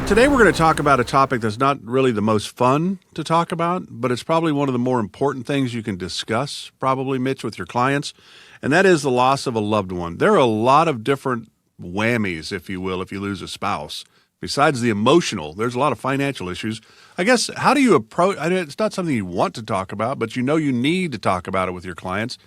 Today we're going to talk about a topic that's not really the most fun to talk about, but it's probably one of the more important things you can discuss, probably, Mitch, with your clients, and that is the loss of a loved one. There are a lot of different whammies, if you will, if you lose a spouse. Besides the emotional, there's a lot of financial issues. I guess, how do you approach, it's not something you want to talk about, but you know you need to talk about it with your clients.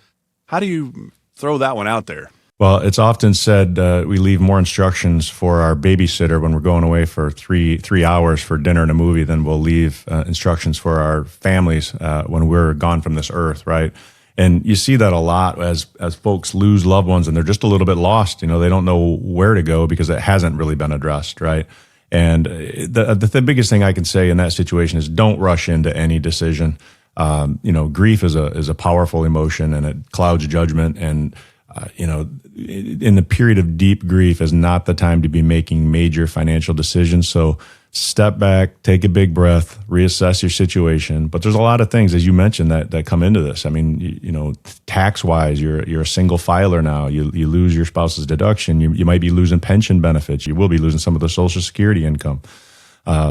How do you throw that one out there? Well, it's often said we leave more instructions for our babysitter when we're going away for three hours for dinner and a movie than we'll leave instructions for our families when we're gone from this earth, right? And you see that a lot as folks lose loved ones and they're just a little bit lost. You know, they don't know where to go because it hasn't really been addressed, right? And the biggest thing I can say in that situation is don't rush into any decision. Grief is a powerful emotion and it clouds judgment, and in the period of deep grief is not the time to be making major financial decisions. So step back, take a big breath, reassess your situation. But there's a lot of things, as you mentioned, that come into this. I mean, tax-wise, you're a single filer now. You lose your spouse's deduction. You might be losing pension benefits. You will be losing some of the Social Security income.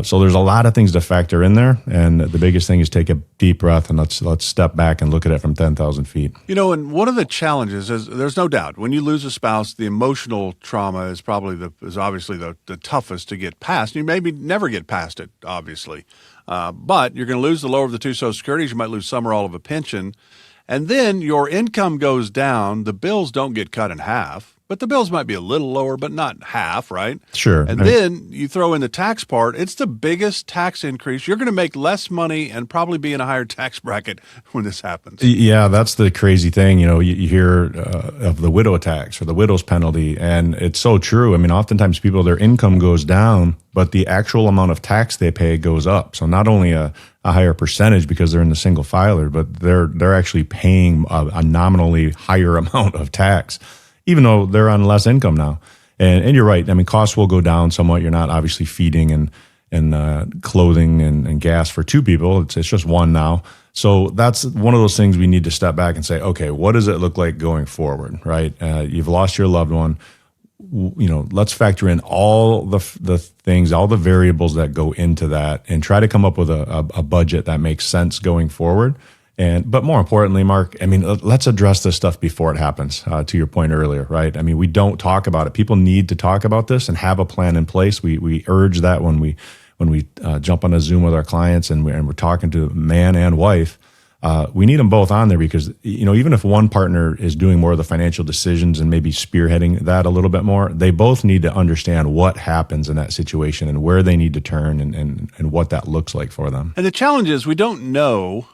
So there's a lot of things to factor in there, and the biggest thing is take a deep breath and let's step back and look at it from 10,000 feet. And one of the challenges is, there's no doubt, when you lose a spouse, the emotional trauma is obviously the toughest to get past. You maybe never get past it, obviously, but you're going to lose the lower of the two Social Securities. You might lose some or all of a pension, and then your income goes down. The bills don't get cut in half. But the bills might be a little lower, but not half, right? Sure. And then you throw in the tax part. It's the biggest tax increase. You're going to make less money and probably be in a higher tax bracket when this happens. Yeah, that's the crazy thing. You hear of the widow tax or the widow's penalty, and it's so true. I mean, oftentimes people, their income goes down, but the actual amount of tax they pay goes up. So not only a higher percentage because they're in the single filer, but they're actually paying a nominally higher amount of tax, even though they're on less income now. And you're right. I mean, costs will go down somewhat. You're not obviously feeding and clothing and gas for two people. It's just one now. So that's one of those things we need to step back and say, okay, what does it look like going forward, right? You've lost your loved one. Let's factor in all the things, all the variables that go into that, and try to come up with a budget that makes sense going forward. But more importantly, Mark, I mean, let's address this stuff before it happens, to your point earlier, right? I mean, we don't talk about it. People need to talk about this and have a plan in place. We urge that when we jump on a Zoom with our clients and we're talking to man and wife, we need them both on there because, even if one partner is doing more of the financial decisions and maybe spearheading that a little bit more, they both need to understand what happens in that situation and where they need to turn and what that looks like for them. And the challenge is we don't know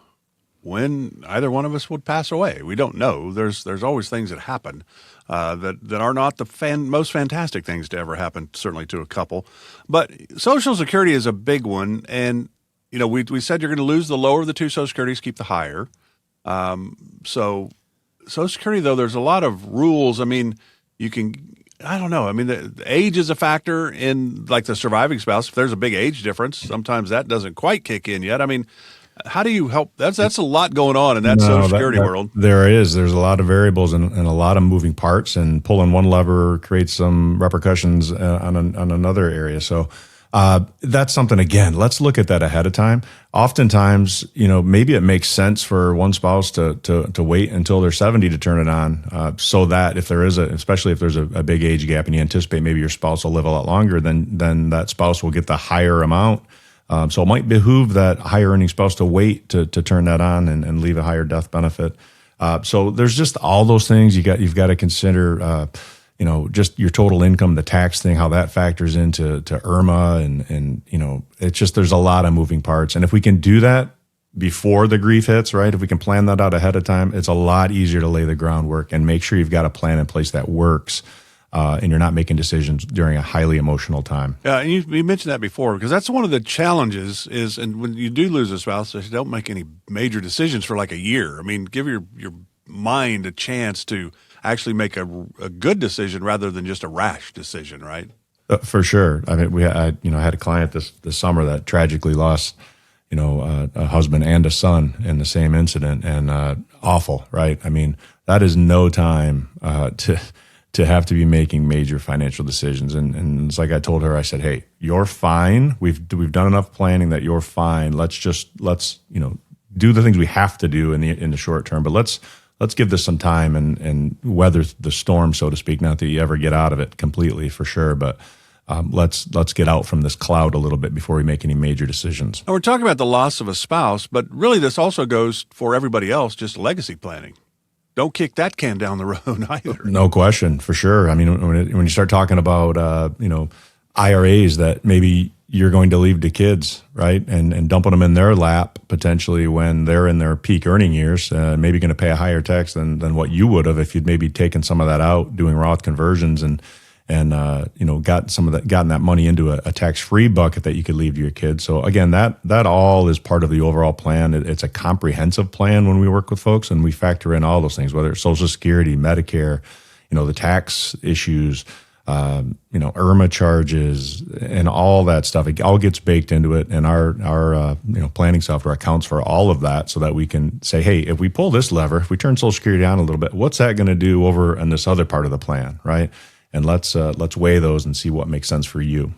when either one of us would pass away. We don't know. There's always things that happen that are not the most fantastic things to ever happen, certainly to a couple. But Social Security is a big one. And, we said you're going to lose the lower of the two Social Securities, keep the higher. So Social Security, though, there's a lot of rules. I mean, I don't know. I mean, the age is a factor in, like, the surviving spouse. If there's a big age difference, sometimes that doesn't quite kick in yet. I mean, how do you help? That's a lot going on in that Social Security world. There is. There's a lot of variables and a lot of moving parts, and pulling one lever creates some repercussions on another area. So that's something, again, let's look at that ahead of time. Oftentimes, maybe it makes sense for one spouse to wait until they're 70 to turn it on, so that if there is especially if there's a big age gap and you anticipate maybe your spouse will live a lot longer, then that spouse will get the higher amount. So it might behoove that higher earning spouse to wait to turn that on and leave a higher death benefit. So there's just all those things you've got to consider. Just your total income, the tax thing, how that factors into IRMA, and it's just, there's a lot of moving parts. And if we can do that before the grief hits, right? If we can plan that out ahead of time, it's a lot easier to lay the groundwork and make sure you've got a plan in place that works. And you're not making decisions during a highly emotional time. Yeah, and you mentioned that before, because that's one of the challenges is, and when you do lose a spouse, you don't make any major decisions for like a year. I mean, give your mind a chance to actually make a good decision rather than just a rash decision, right? For sure. I mean, I had a client this summer that tragically lost, a husband and a son in the same incident, and awful, right? I mean, that is no time to have to be making major financial decisions. And it's like I told her, I said, hey, you're fine. We've done enough planning that you're fine. Let's do the things we have to do in the short term, but let's give this some time and weather the storm, so to speak. Not that you ever get out of it completely, for sure, but let's get out from this cloud a little bit before we make any major decisions. And we're talking about the loss of a spouse, but really this also goes for everybody else, just legacy planning. Don't kick that can down the road either. No question, for sure. I mean, when you start talking about IRAs that maybe you're going to leave to kids, right, and dumping them in their lap potentially when they're in their peak earning years, maybe going to pay a higher tax than what you would have if you'd maybe taken some of that out, doing Roth conversions and gotten that money into a tax-free bucket that you could leave to your kids. So again, that all is part of the overall plan. It's a comprehensive plan when we work with folks, and we factor in all those things, whether it's Social Security, Medicare, the tax issues, IRMA charges, and all that stuff. It all gets baked into it, and our planning software accounts for all of that, so that we can say, hey, if we pull this lever, if we turn Social Security down a little bit, what's that going to do over in this other part of the plan, right? And let's weigh those and see what makes sense for you.